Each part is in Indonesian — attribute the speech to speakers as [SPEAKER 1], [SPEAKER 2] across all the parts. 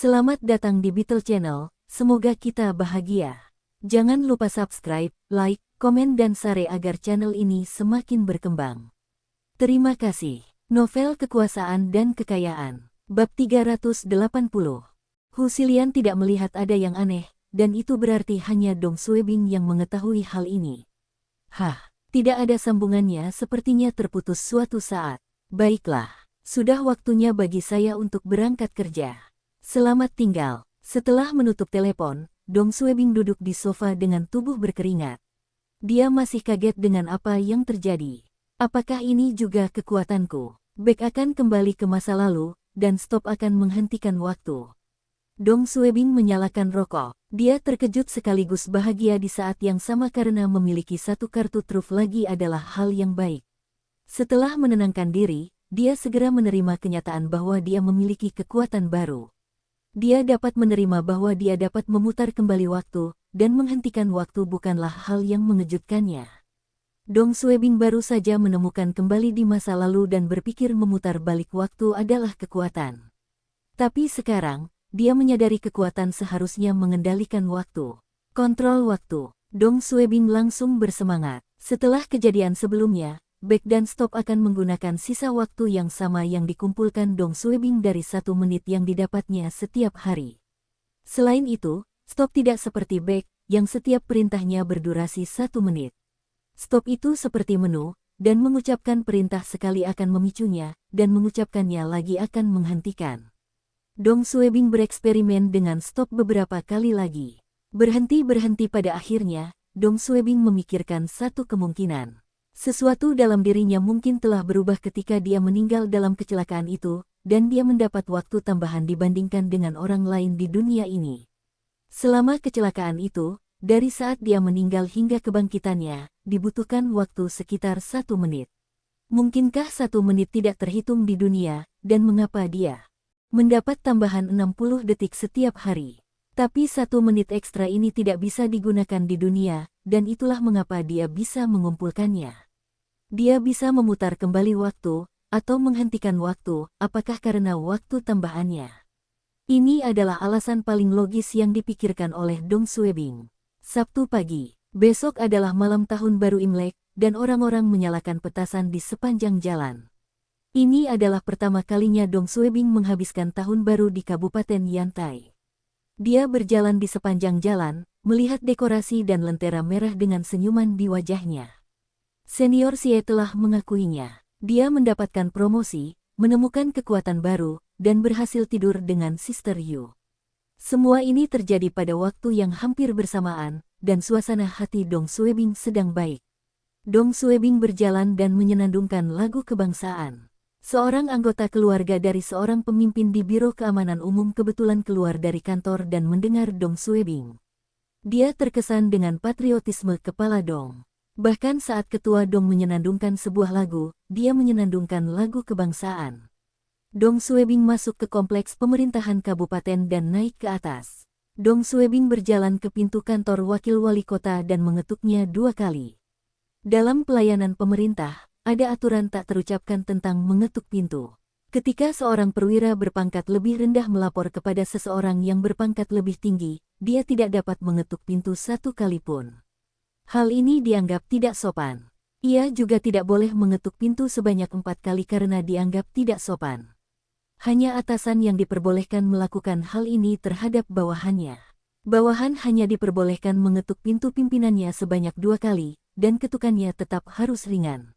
[SPEAKER 1] Selamat datang di Beetle Channel, semoga kita bahagia. Jangan lupa subscribe, like, komen dan share agar channel ini semakin berkembang. Terima kasih. Novel Kekuasaan dan Kekayaan, Bab 380. Husilian tidak melihat ada yang aneh, dan itu berarti hanya Dong Suebing yang mengetahui hal ini. Tidak ada sambungannya, sepertinya terputus suatu saat. Baiklah, sudah waktunya bagi saya untuk berangkat kerja. Selamat tinggal. Setelah menutup telepon, Dong Suebing duduk di sofa dengan tubuh berkeringat. Dia masih kaget dengan apa yang terjadi. Apakah ini juga kekuatanku? Beck akan kembali ke masa lalu, dan Stop akan menghentikan waktu. Dong Suebing menyalakan rokok. Dia terkejut sekaligus bahagia di saat yang sama karena memiliki satu kartu truf lagi adalah hal yang baik. Setelah menenangkan diri, dia segera menerima kenyataan bahwa dia memiliki kekuatan baru. Dia dapat menerima bahwa dia dapat memutar kembali waktu, dan menghentikan waktu bukanlah hal yang mengejutkannya. Dong Suebing baru saja menemukan kembali di masa lalu dan berpikir memutar balik waktu adalah kekuatan. Tapi sekarang, dia menyadari kekuatan seharusnya mengendalikan waktu. Kontrol waktu. Dong Suebing langsung bersemangat. Setelah kejadian sebelumnya, Beck dan Stop akan menggunakan sisa waktu yang sama yang dikumpulkan Dong Suebing dari 1 menit yang didapatnya setiap hari. Selain itu, Stop tidak seperti Beck, yang setiap perintahnya berdurasi 1 menit. Stop itu seperti menu, dan mengucapkan perintah sekali akan memicunya, dan mengucapkannya lagi akan menghentikan. Dong Suebing bereksperimen dengan Stop beberapa kali lagi. Berhenti-berhenti pada akhirnya, Dong Suebing memikirkan satu kemungkinan. Sesuatu dalam dirinya mungkin telah berubah ketika dia meninggal dalam kecelakaan itu, dan dia mendapat waktu tambahan dibandingkan dengan orang lain di dunia ini. Selama kecelakaan itu, dari saat dia meninggal hingga kebangkitannya, dibutuhkan waktu sekitar 1 menit. Mungkinkah 1 menit tidak terhitung di dunia, dan mengapa dia mendapat tambahan 60 detik setiap hari? Tapi 1 menit ekstra ini tidak bisa digunakan di dunia, dan itulah mengapa dia bisa mengumpulkannya. Dia bisa memutar kembali waktu, atau menghentikan waktu, apakah karena waktu tambahannya? Ini adalah alasan paling logis yang dipikirkan oleh Dong Suebing. Sabtu pagi, besok adalah malam tahun baru Imlek, dan orang-orang menyalakan petasan di sepanjang jalan. Ini adalah pertama kalinya Dong Suebing menghabiskan tahun baru di Kabupaten Yantai. Dia berjalan di sepanjang jalan, melihat dekorasi dan lentera merah dengan senyuman di wajahnya. Senior Xie telah mengakuinya. Dia mendapatkan promosi, menemukan kekuatan baru, dan berhasil tidur dengan Sister Yu. Semua ini terjadi pada waktu yang hampir bersamaan, dan suasana hati Dong Suebing sedang baik. Dong Suebing berjalan dan menyenandungkan lagu kebangsaan. Seorang anggota keluarga dari seorang pemimpin di Biro Keamanan Umum kebetulan keluar dari kantor dan mendengar Dong Suebing. Dia terkesan dengan patriotisme kepala Dong. Bahkan saat ketua Dong menyenandungkan sebuah lagu, dia menyenandungkan lagu kebangsaan. Dong Suebing masuk ke kompleks pemerintahan kabupaten dan naik ke atas. Dong Suebing berjalan ke pintu kantor wakil wali kota dan mengetuknya 2 kali. Dalam pelayanan pemerintah, ada aturan tak terucapkan tentang mengetuk pintu. Ketika seorang perwira berpangkat lebih rendah melapor kepada seseorang yang berpangkat lebih tinggi, dia tidak dapat mengetuk pintu 1 kali pun. Hal ini dianggap tidak sopan. Ia juga tidak boleh mengetuk pintu sebanyak 4 kali karena dianggap tidak sopan. Hanya atasan yang diperbolehkan melakukan hal ini terhadap bawahannya. Bawahan hanya diperbolehkan mengetuk pintu pimpinannya sebanyak 2 kali, dan ketukannya tetap harus ringan.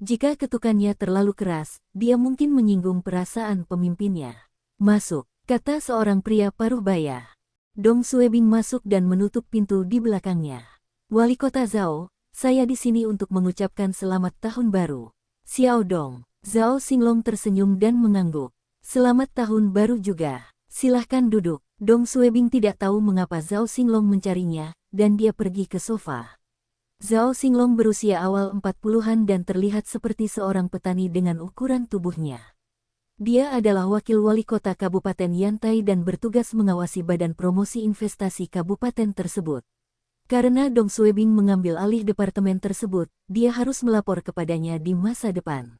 [SPEAKER 1] Jika ketukannya terlalu keras, dia mungkin menyinggung perasaan pemimpinnya. Masuk, kata seorang pria paruh baya. Dong Suebing masuk dan menutup pintu di belakangnya. Wali Kota Zhao, saya di sini untuk mengucapkan selamat tahun baru. Xiao Dong. Zhao Xinglong tersenyum dan mengangguk. Selamat tahun baru juga. Silahkan duduk. Dong Suebing tidak tahu mengapa Zhao Xinglong mencarinya, dan dia pergi ke sofa. Zhao Xinglong berusia awal 40-an dan terlihat seperti seorang petani dengan ukuran tubuhnya. Dia adalah wakil wali kota Kabupaten Yantai dan bertugas mengawasi badan promosi investasi kabupaten tersebut. Karena Dong Suebing mengambil alih departemen tersebut, dia harus melapor kepadanya di masa depan.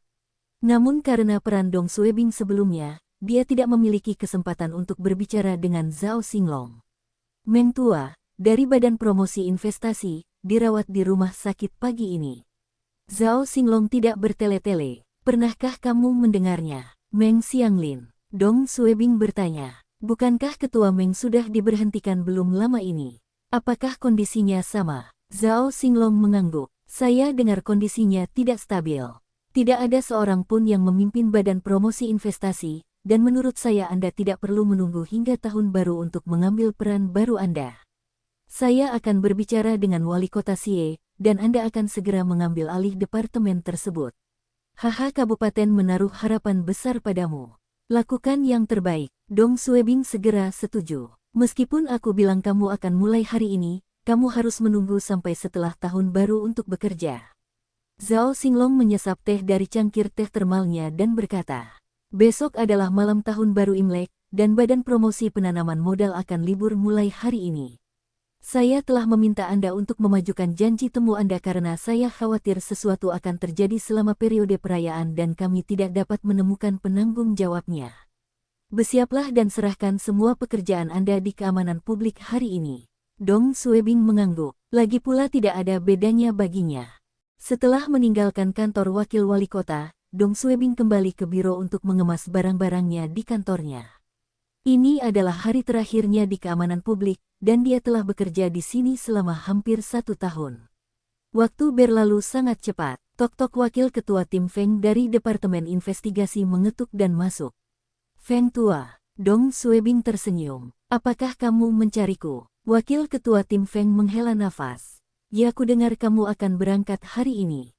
[SPEAKER 1] Namun karena peran Dong Suebing sebelumnya, dia tidak memiliki kesempatan untuk berbicara dengan Zhao Xinglong. Meng tua, dari Badan Promosi Investasi, dirawat di rumah sakit pagi ini. Zhao Xinglong tidak bertele-tele. Pernahkah kamu mendengarnya? Meng Xianglin. Dong Suebing bertanya. Bukankah Ketua Meng sudah diberhentikan belum lama ini? Apakah kondisinya sama? Zhao Xinglong mengangguk. Saya dengar kondisinya tidak stabil. Tidak ada seorang pun yang memimpin Badan Promosi Investasi, dan menurut saya Anda tidak perlu menunggu hingga tahun baru untuk mengambil peran baru Anda. Saya akan berbicara dengan Wali Kota Xie, dan Anda akan segera mengambil alih departemen tersebut. Haha, Kabupaten menaruh harapan besar padamu. Lakukan yang terbaik. Dong Suebing segera setuju. Meskipun aku bilang kamu akan mulai hari ini, kamu harus menunggu sampai setelah tahun baru untuk bekerja. Zhao Xinglong menyesap teh dari cangkir teh termalnya dan berkata, besok adalah malam tahun baru Imlek, dan Badan Promosi Penanaman Modal akan libur mulai hari ini. Saya telah meminta Anda untuk memajukan janji temu Anda karena saya khawatir sesuatu akan terjadi selama periode perayaan dan kami tidak dapat menemukan penanggung jawabnya. Bersiaplah dan serahkan semua pekerjaan Anda di keamanan publik hari ini. Dong Suebing mengangguk, lagi pula tidak ada bedanya baginya. Setelah meninggalkan kantor wakil wali kota, Dong Suebing kembali ke biro untuk mengemas barang-barangnya di kantornya. Ini adalah hari terakhirnya di keamanan publik, dan dia telah bekerja di sini selama hampir 1 tahun. Waktu berlalu sangat cepat. Tok-tok wakil ketua tim Feng dari Departemen Investigasi mengetuk dan masuk. Feng tua, Dong Suebing tersenyum. Apakah kamu mencariku? Wakil ketua tim Feng menghela nafas. Ya, aku dengar kamu akan berangkat hari ini.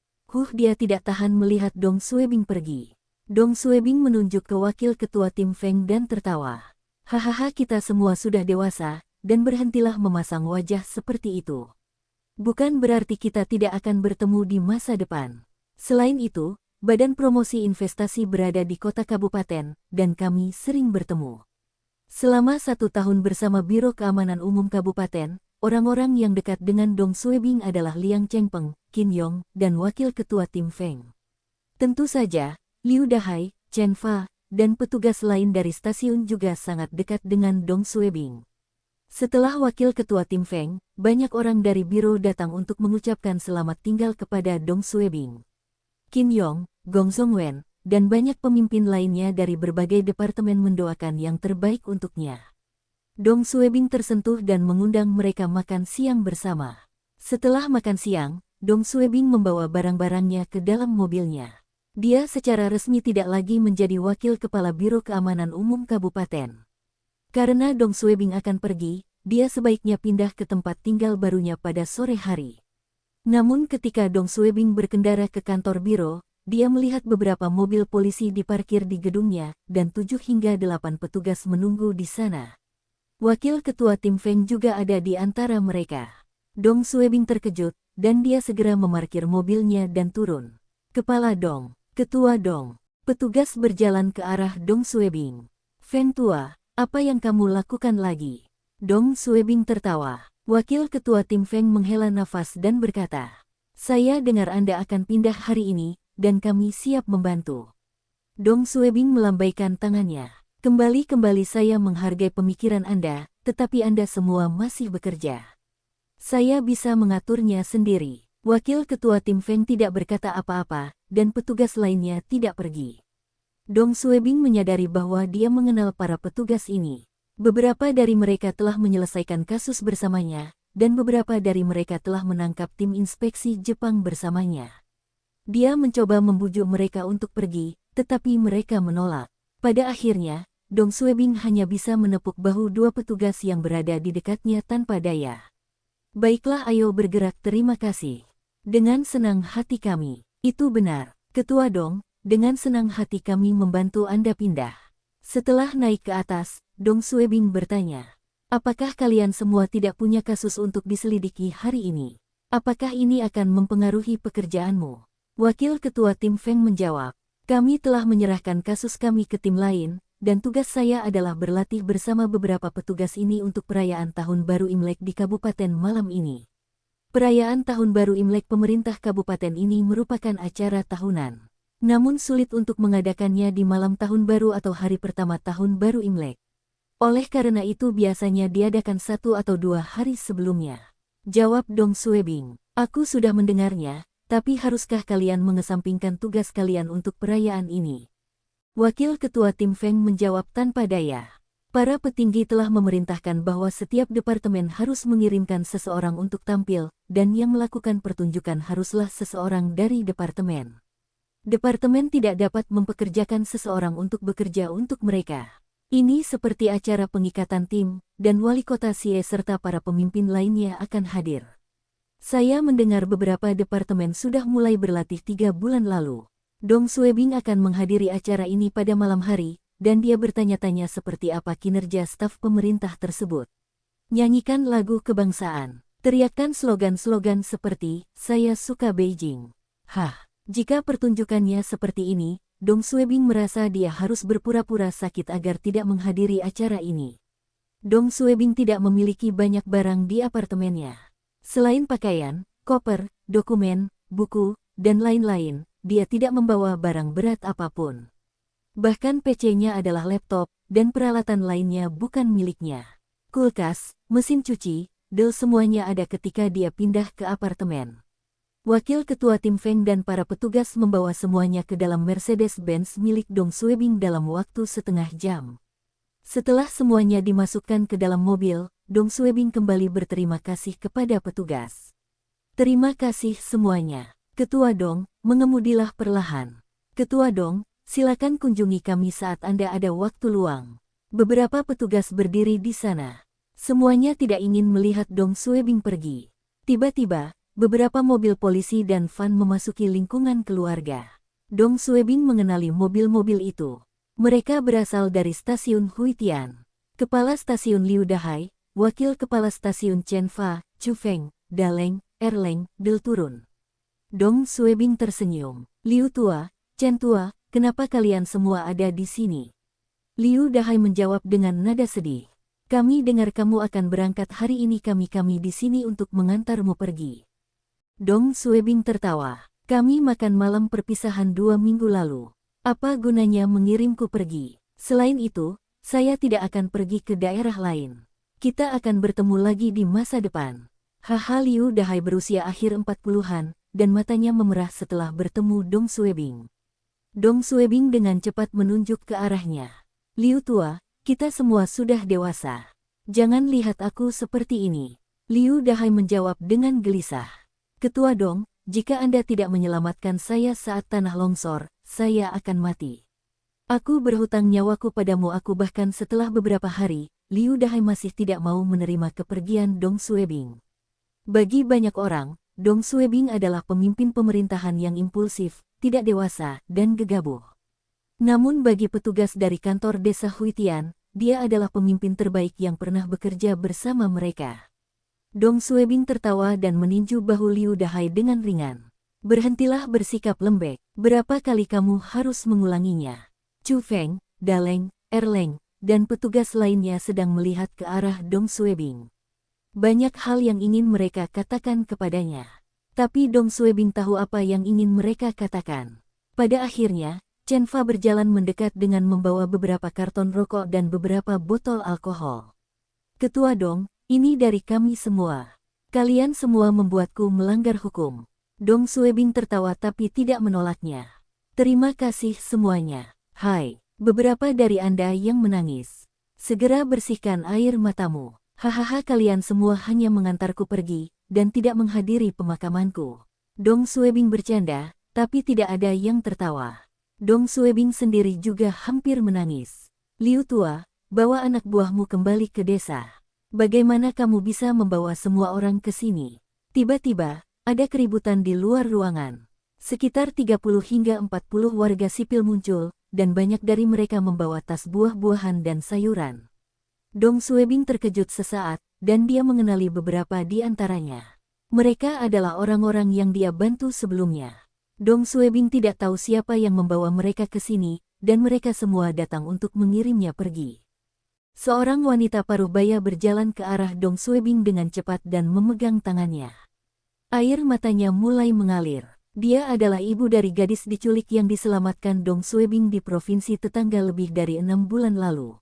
[SPEAKER 1] Dia tidak tahan melihat Dong Suebing pergi. Dong Suebing menunjuk ke wakil ketua tim Feng dan tertawa. Hahaha, kita semua sudah dewasa, dan berhentilah memasang wajah seperti itu. Bukan berarti kita tidak akan bertemu di masa depan. Selain itu, Badan Promosi Investasi berada di kota kabupaten, dan kami sering bertemu. Selama 1 tahun bersama Biro Keamanan Umum Kabupaten, orang-orang yang dekat dengan Dong Suebing adalah Liang Chengpeng, Qin Yong, dan Wakil Ketua Tim Feng. Tentu saja, Liu Dahai, Chen Fa, dan petugas lain dari stasiun juga sangat dekat dengan Dong Suebing. Setelah Wakil Ketua Tim Feng, banyak orang dari biro datang untuk mengucapkan selamat tinggal kepada Dong Suebing. Qin Yong, Gong Zongwen, dan banyak pemimpin lainnya dari berbagai departemen mendoakan yang terbaik untuknya. Dong Suebing tersentuh dan mengundang mereka makan siang bersama. Setelah makan siang, Dong Suebing membawa barang-barangnya ke dalam mobilnya. Dia secara resmi tidak lagi menjadi wakil kepala Biro Keamanan Umum Kabupaten. Karena Dong Suebing akan pergi, dia sebaiknya pindah ke tempat tinggal barunya pada sore hari. Namun ketika Dong Suebing berkendara ke kantor biro, dia melihat beberapa mobil polisi diparkir di gedungnya, dan 7 hingga 8 petugas menunggu di sana. Wakil ketua tim Feng juga ada di antara mereka. Dong Suebing terkejut, dan dia segera memarkir mobilnya dan turun. Kepala Dong, Ketua Dong. Petugas berjalan ke arah Dong Suebing. Feng tua, apa yang kamu lakukan lagi? Dong Suebing tertawa. Wakil ketua tim Feng menghela nafas dan berkata, saya dengar Anda akan pindah hari ini, dan kami siap membantu. Dong Suebing melambaikan tangannya. Kembali saya menghargai pemikiran Anda, tetapi Anda semua masih bekerja. Saya bisa mengaturnya sendiri. Wakil ketua tim Feng tidak berkata apa-apa, dan petugas lainnya tidak pergi. Dong Suebing menyadari bahwa dia mengenal para petugas ini. Beberapa dari mereka telah menyelesaikan kasus bersamanya, dan beberapa dari mereka telah menangkap tim inspeksi Jepang bersamanya. Dia mencoba membujuk mereka untuk pergi, tetapi mereka menolak. Pada akhirnya, Dong Suebing hanya bisa menepuk bahu 2 petugas yang berada di dekatnya tanpa daya. Baiklah, ayo bergerak, terima kasih. Dengan senang hati kami. Itu benar, Ketua Dong, dengan senang hati kami membantu Anda pindah. Setelah naik ke atas, Dong Suebing bertanya, apakah kalian semua tidak punya kasus untuk diselidiki hari ini? Apakah ini akan mempengaruhi pekerjaanmu? Wakil ketua tim Feng menjawab, kami telah menyerahkan kasus kami ke tim lain, dan tugas saya adalah berlatih bersama beberapa petugas ini untuk perayaan Tahun Baru Imlek di Kabupaten malam ini. Perayaan Tahun Baru Imlek pemerintah kabupaten ini merupakan acara tahunan. Namun sulit untuk mengadakannya di malam tahun baru atau hari pertama tahun baru Imlek. Oleh karena itu biasanya diadakan 1 atau 2 hari sebelumnya. Jawab Dong Suebing. Aku sudah mendengarnya, tapi haruskah kalian mengesampingkan tugas kalian untuk perayaan ini? Wakil Ketua Tim Feng menjawab tanpa daya. Para petinggi telah memerintahkan bahwa setiap departemen harus mengirimkan seseorang untuk tampil, dan yang melakukan pertunjukan haruslah seseorang dari departemen. Departemen tidak dapat mempekerjakan seseorang untuk bekerja untuk mereka. Ini seperti acara pengikatan tim, dan wali kota Sie serta para pemimpin lainnya akan hadir. Saya mendengar beberapa departemen sudah mulai berlatih 3 bulan lalu. Dong Suebing akan menghadiri acara ini pada malam hari, dan dia bertanya-tanya seperti apa kinerja staf pemerintah tersebut. Nyanyikan lagu kebangsaan. Teriakkan slogan-slogan seperti, "Saya suka Beijing." Hah, jika pertunjukannya seperti ini, Dong Suebing merasa dia harus berpura-pura sakit agar tidak menghadiri acara ini. Dong Suebing tidak memiliki banyak barang di apartemennya. Selain pakaian, koper, dokumen, buku, dan lain-lain, dia tidak membawa barang berat apapun. Bahkan PC-nya adalah laptop, dan peralatan lainnya bukan miliknya. Kulkas, mesin cuci, del semuanya ada ketika dia pindah ke apartemen. Wakil Ketua Tim Feng dan para petugas membawa semuanya ke dalam Mercedes-Benz milik Dong Suebing dalam waktu setengah jam. Setelah semuanya dimasukkan ke dalam mobil, Dong Suebing kembali berterima kasih kepada petugas. Terima kasih semuanya. Ketua Dong, mengemudilah perlahan. Ketua Dong, silakan kunjungi kami saat Anda ada waktu luang. Beberapa petugas berdiri di sana. Semuanya tidak ingin melihat Dong Suebing pergi. Tiba-tiba, beberapa mobil polisi dan van memasuki lingkungan keluarga. Dong Suebing mengenali mobil-mobil itu. Mereka berasal dari stasiun Huitian. Kepala stasiun Liu Dahai, Wakil Kepala Stasiun Chen Fa, Chu Feng, Daleng, Erleng, Del turun. Dong Suebing tersenyum. Liu Tua, Chen Tua, kenapa kalian semua ada di sini? Liu Dahai menjawab dengan nada sedih. Kami dengar kamu akan berangkat hari ini, kami di sini untuk mengantarmu pergi. Dong Suebing tertawa. Kami makan malam perpisahan 2 minggu lalu. Apa gunanya mengirimku pergi? Selain itu, saya tidak akan pergi ke daerah lain. Kita akan bertemu lagi di masa depan. Haha, Liu Dahai berusia akhir 40-an, dan matanya memerah setelah bertemu Dong Suebing. Dong Suebing dengan cepat menunjuk ke arahnya. Liu Tua, kita semua sudah dewasa. Jangan lihat aku seperti ini. Liu Dahai menjawab dengan gelisah. Ketua Dong, jika Anda tidak menyelamatkan saya saat tanah longsor, saya akan mati. Aku berhutang nyawaku padamu. Aku bahkan setelah beberapa hari, Liu Dahai masih tidak mau menerima kepergian Dong Suebing. Bagi banyak orang, Dong Suebing adalah pemimpin pemerintahan yang impulsif, tidak dewasa, dan gegabah. Namun bagi petugas dari kantor desa Huitian, dia adalah pemimpin terbaik yang pernah bekerja bersama mereka. Dong Suebing tertawa dan meninju bahu Liu Dahai dengan ringan. Berhentilah bersikap lembek, berapa kali kamu harus mengulanginya? Chu Feng, Daleng, Erleng, dan petugas lainnya sedang melihat ke arah Dong Suebing. Banyak hal yang ingin mereka katakan kepadanya. Tapi Dong Suebing tahu apa yang ingin mereka katakan. Pada akhirnya, Chen Fa berjalan mendekat dengan membawa beberapa karton rokok dan beberapa botol alkohol. Ketua Dong, ini dari kami semua. Kalian semua membuatku melanggar hukum. Dong Suebing tertawa tapi tidak menolaknya. Terima kasih semuanya. Hai, beberapa dari Anda yang menangis. Segera bersihkan air matamu. Hahaha, kalian semua hanya mengantarku pergi, dan tidak menghadiri pemakamanku. Dong Suebing bercanda, tapi tidak ada yang tertawa. Dong Suebing sendiri juga hampir menangis. Liu Tua, bawa anak buahmu kembali ke desa. Bagaimana kamu bisa membawa semua orang ke sini? Tiba-tiba, ada keributan di luar ruangan. Sekitar 30 hingga 40 warga sipil muncul, dan banyak dari mereka membawa tas buah-buahan dan sayuran. Dong Suebing terkejut sesaat, dan dia mengenali beberapa di antaranya. Mereka adalah orang-orang yang dia bantu sebelumnya. Dong Suebing tidak tahu siapa yang membawa mereka ke sini, dan mereka semua datang untuk mengirimnya pergi. Seorang wanita parubaya berjalan ke arah Dong Suebing dengan cepat dan memegang tangannya. Air matanya mulai mengalir. Dia adalah ibu dari gadis diculik yang diselamatkan Dong Suebing di provinsi tetangga lebih dari 6 bulan lalu.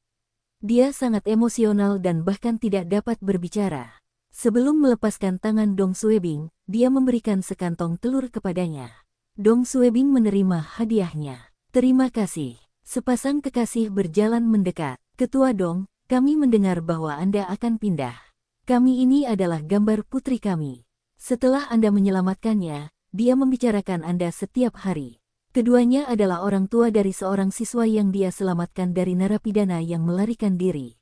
[SPEAKER 1] Dia sangat emosional dan bahkan tidak dapat berbicara. Sebelum melepaskan tangan Dong Suebing, dia memberikan sekantong telur kepadanya. Dong Suebing menerima hadiahnya. Terima kasih. Sepasang kekasih berjalan mendekat. Ketua Dong, kami mendengar bahwa Anda akan pindah. Kami ini adalah gambar putri kami. Setelah Anda menyelamatkannya, dia membicarakan Anda setiap hari. Keduanya adalah orang tua dari seorang siswa yang dia selamatkan dari narapidana yang melarikan diri.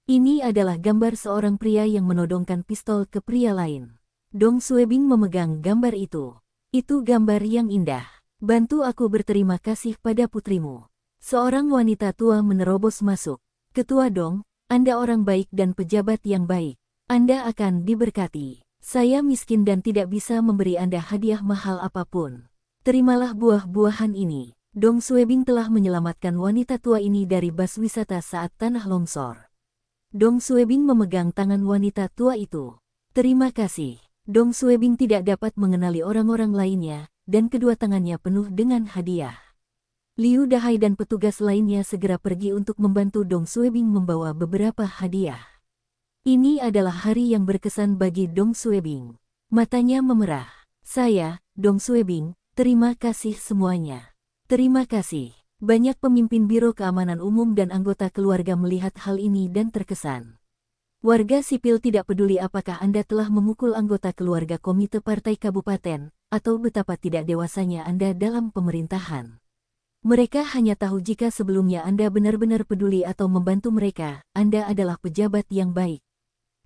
[SPEAKER 1] Ini adalah gambar seorang pria yang menodongkan pistol ke pria lain. Dong Suebing memegang gambar itu. Itu gambar yang indah. Bantu aku berterima kasih pada putrimu. Seorang wanita tua menerobos masuk. Ketua Dong, Anda orang baik dan pejabat yang baik. Anda akan diberkati. Saya miskin dan tidak bisa memberi Anda hadiah mahal apapun. Terimalah buah-buahan ini. Dong Suebing telah menyelamatkan wanita tua ini dari bas wisata saat tanah longsor. Dong Suebing memegang tangan wanita tua itu. Terima kasih. Dong Suebing tidak dapat mengenali orang-orang lainnya, dan kedua tangannya penuh dengan hadiah. Liu Dahai dan petugas lainnya segera pergi untuk membantu Dong Suebing membawa beberapa hadiah. Ini adalah hari yang berkesan bagi Dong Suebing. Matanya memerah. Saya, Dong Suebing, terima kasih semuanya. Terima kasih. Banyak pemimpin Biro Keamanan Umum dan anggota keluarga melihat hal ini dan terkesan. Warga sipil tidak peduli apakah Anda telah memukul anggota keluarga komite partai kabupaten, atau betapa tidak dewasanya Anda dalam pemerintahan. Mereka hanya tahu jika sebelumnya Anda benar-benar peduli atau membantu mereka, Anda adalah pejabat yang baik.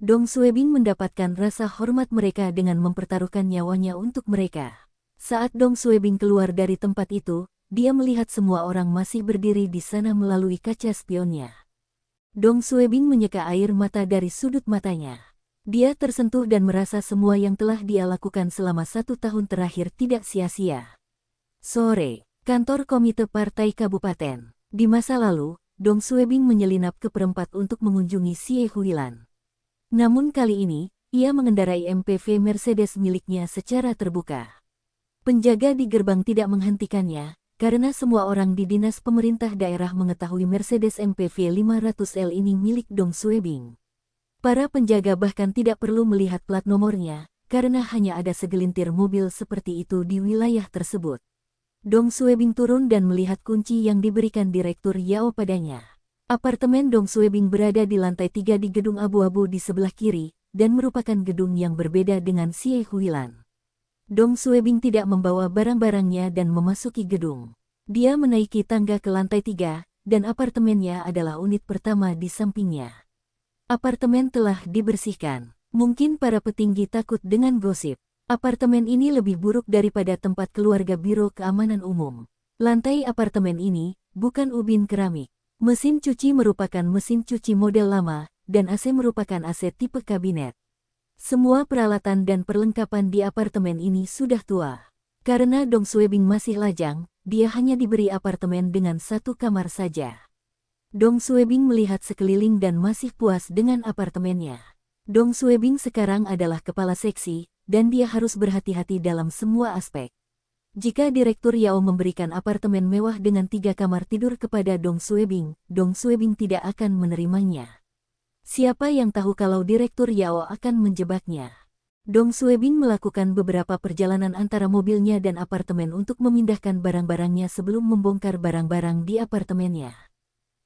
[SPEAKER 1] Dong Suebing mendapatkan rasa hormat mereka dengan mempertaruhkan nyawanya untuk mereka. Saat Dong Suebing keluar dari tempat itu, dia melihat semua orang masih berdiri di sana melalui kaca spionnya. Dong Suebing menyeka air mata dari sudut matanya. Dia tersentuh dan merasa semua yang telah dia lakukan selama 1 tahun terakhir tidak sia-sia. Sore, kantor komite partai kabupaten. Di masa lalu, Dong Suebing menyelinap ke perempat untuk mengunjungi Xie Huilan. Namun kali ini, ia mengendarai MPV Mercedes miliknya secara terbuka. Penjaga di gerbang tidak menghentikannya, karena semua orang di dinas pemerintah daerah mengetahui Mercedes MPV 500L ini milik Dong Suebing. Para penjaga bahkan tidak perlu melihat plat nomornya, karena hanya ada segelintir mobil seperti itu di wilayah tersebut. Dong Suebing turun dan melihat kunci yang diberikan Direktur Yao padanya. Apartemen Dong Suebing berada di lantai 3 di gedung abu-abu di sebelah kiri, dan merupakan gedung yang berbeda dengan Xie Huilan. Dong Suebing tidak membawa barang-barangnya dan memasuki gedung. Dia menaiki tangga ke lantai 3, dan apartemennya adalah unit pertama di sampingnya. Apartemen telah dibersihkan. Mungkin para petinggi takut dengan gosip. Apartemen ini lebih buruk daripada tempat keluarga Biro Keamanan Umum. Lantai apartemen ini bukan ubin keramik. Mesin cuci merupakan mesin cuci model lama, dan AC merupakan AC tipe kabinet. Semua peralatan dan perlengkapan di apartemen ini sudah tua. Karena Dong Suebing masih lajang, dia hanya diberi apartemen dengan 1 kamar saja. Dong Suebing melihat sekeliling dan masih puas dengan apartemennya. Dong Suebing sekarang adalah kepala seksi, dan dia harus berhati-hati dalam semua aspek. Jika Direktur Yao memberikan apartemen mewah dengan 3 kamar tidur kepada Dong Suebing tidak akan menerimanya. Siapa yang tahu kalau Direktur Yao akan menjebaknya? Dong Suebing melakukan beberapa perjalanan antara mobilnya dan apartemen untuk memindahkan barang-barangnya sebelum membongkar barang-barang di apartemennya.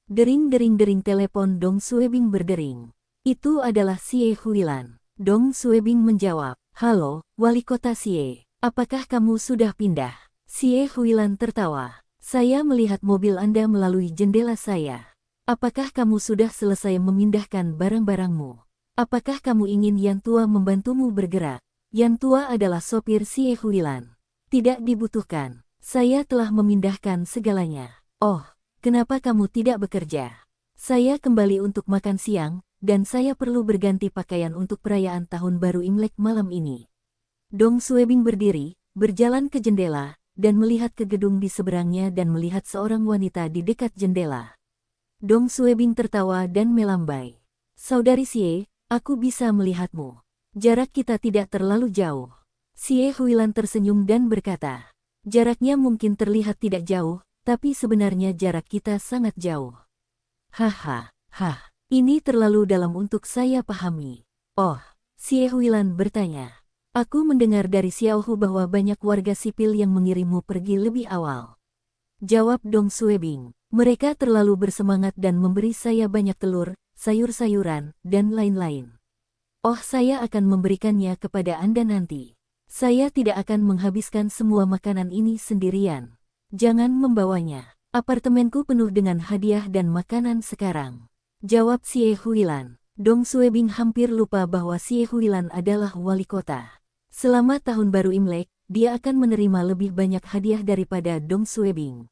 [SPEAKER 1] Dering-dering telepon Dong Suebing berdering. Itu adalah Xie Huilan. Dong Suebing menjawab, "Halo, Wali Kota Xie. Apakah kamu sudah pindah?" Xie Huilan tertawa. "Saya melihat mobil Anda melalui jendela saya. Apakah kamu sudah selesai memindahkan barang-barangmu? Apakah kamu ingin Yan Tua membantumu bergerak?" Yan Tua adalah sopir Xie Huilan. "Tidak dibutuhkan. Saya telah memindahkan segalanya." "Oh, kenapa kamu tidak bekerja?" "Saya kembali untuk makan siang, dan saya perlu berganti pakaian untuk perayaan Tahun Baru Imlek malam ini." Dong Suebing berdiri, berjalan ke jendela, dan melihat ke gedung di seberangnya dan melihat seorang wanita di dekat jendela. Dong Suebing tertawa dan melambai. "Saudari Xie, aku bisa melihatmu. Jarak kita tidak terlalu jauh." Xie Huilan tersenyum dan berkata, jaraknya mungkin terlihat tidak jauh, tapi sebenarnya jarak kita sangat jauh. Haha, ini terlalu dalam untuk saya pahami. Oh, Xie Huilan bertanya. Aku mendengar dari Xiaohu bahwa banyak warga sipil yang mengirimmu pergi lebih awal. Jawab Dong Suebing. Mereka terlalu bersemangat dan memberi saya banyak telur, sayur-sayuran, dan lain-lain. Oh, saya akan memberikannya kepada Anda nanti. Saya tidak akan menghabiskan semua makanan ini sendirian. Jangan membawanya. Apartemenku penuh dengan hadiah dan makanan sekarang. Jawab Xie Huilan. Dong Suebing hampir lupa bahwa Xie Huilan adalah wali kota. Selama tahun baru Imlek, dia akan menerima lebih banyak hadiah daripada Dong Suebing.